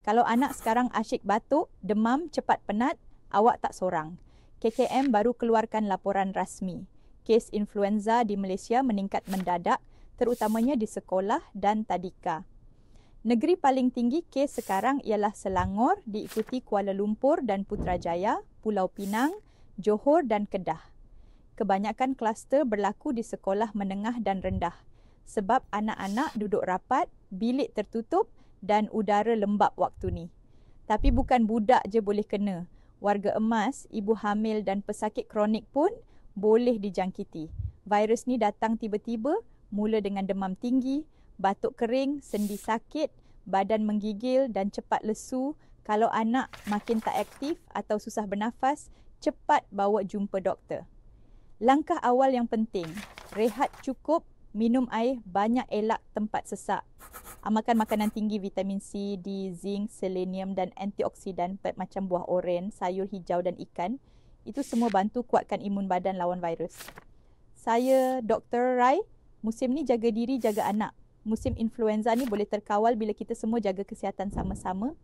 Kalau anak sekarang asyik batuk, demam, cepat penat, awak tak sorang. KKM baru keluarkan laporan rasmi. Kes influenza di Malaysia meningkat mendadak, terutamanya di sekolah dan tadika. Negeri paling tinggi kes sekarang ialah Selangor, diikuti Kuala Lumpur dan Putrajaya, Pulau Pinang, Johor dan Kedah. Kebanyakan kluster berlaku di sekolah menengah dan rendah sebab anak-anak duduk rapat, bilik tertutup dan udara lembap waktu ni. Tapi bukan budak je boleh kena. Warga emas, ibu hamil dan pesakit kronik pun boleh dijangkiti. Virus ni datang tiba-tiba, mula dengan demam tinggi, batuk kering, sendi sakit, badan menggigil dan cepat lesu. Kalau anak makin tak aktif atau susah bernafas, cepat bawa jumpa doktor. Langkah awal yang penting, rehat cukup, minum air, banyak elak tempat sesak. Amalkan makanan tinggi vitamin C, D, zinc, selenium dan antioksidan macam buah oren, sayur hijau dan ikan. Itu semua bantu kuatkan imun badan lawan virus. Saya Dr. Rai, musim ni jaga diri, jaga anak. Musim influenza ni boleh terkawal bila kita semua jaga kesihatan sama-sama.